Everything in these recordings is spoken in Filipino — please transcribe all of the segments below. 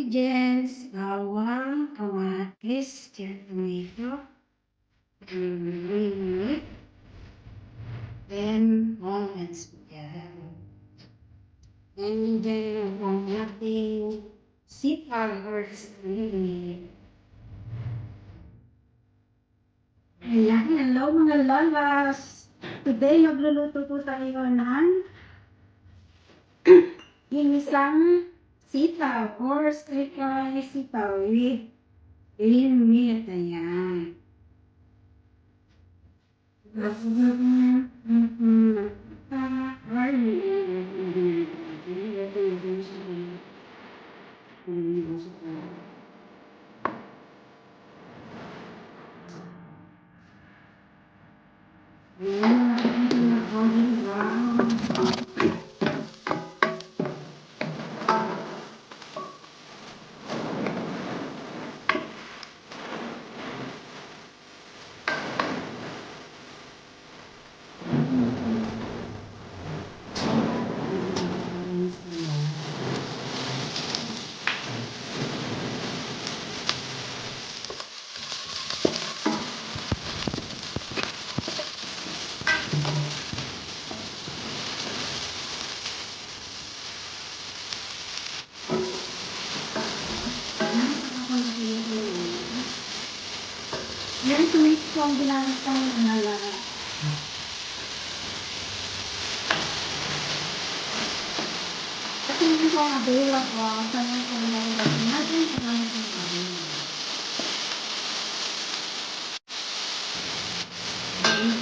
cabbages, bawang, kamatis, tomato, then almonds. And then ang ating sitaw or Ayan, hello mga lolas! Today, magluluto po tayo ng ginisang sitaw or stir-fry sitaw with lean meat. Ayan. Yan, tuwid ko ang ginamit ng nalara. Kasi hindi ko nabila ko, saan ko nabila natin sa kanya ko natin.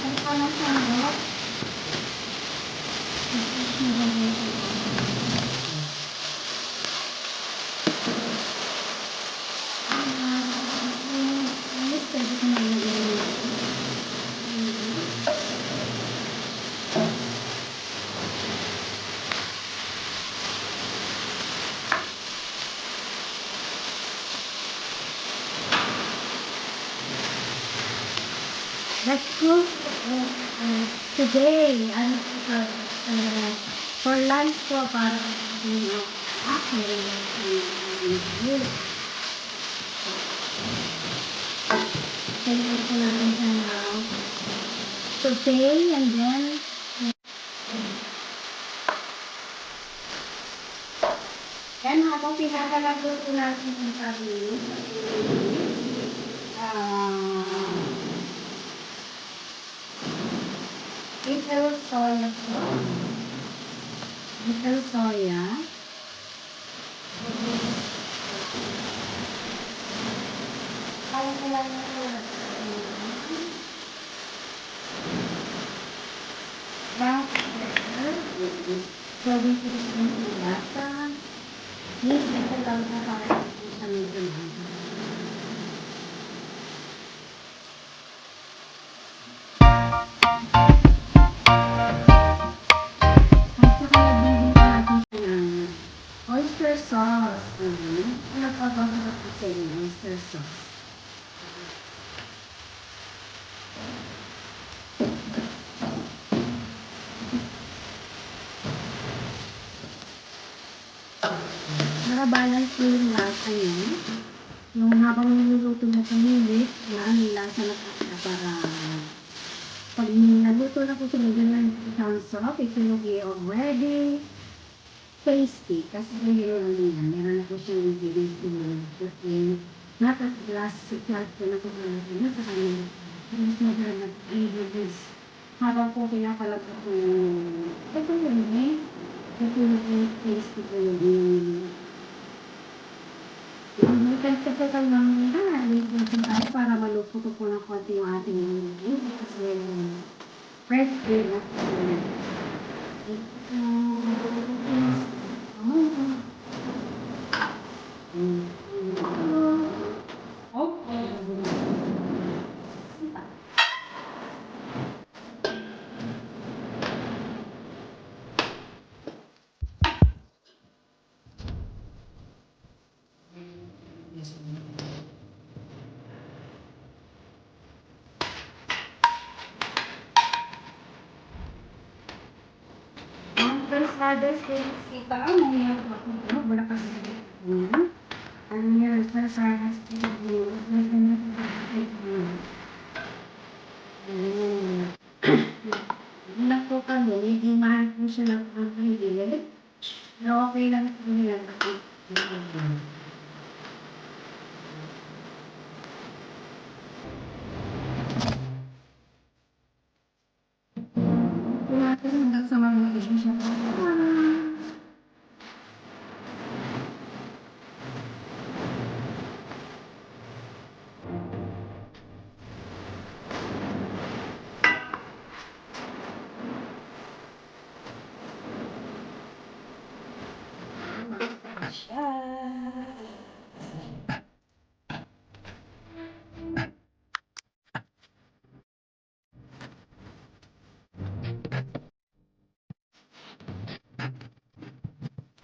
Kung pala sa harap, let's cook today. For lunch po, para today and then yan, habang pinakalagot natin yung sabi little soya po. Little soya. Kaya kaya na black pepper. Gawin ko rin yung tilata. Ito lang na para sa medyo lang. Oyster sauce. Ano pa ba ako sa inyo? Oyster sauce. Para balance ko yung lasa niya. Yung habang niluluto mo sa minute, yan yung lasa na para pag naluto na po sa medyo ng sarap, ito yung already tasty. Kasi mayroon na yan. Meron na po siyang bibig yung nasa-glass ko na po na sa kanya. Mas maganda nag-introduce. Habang po pinakalagay ko ito yun eh. Ito yung tasty ko yung nagtagtagal ng tayo para maluto po ng konti yung ating kasi fresh food na Fathers Day kita may wala kasi okey lang po yan kasi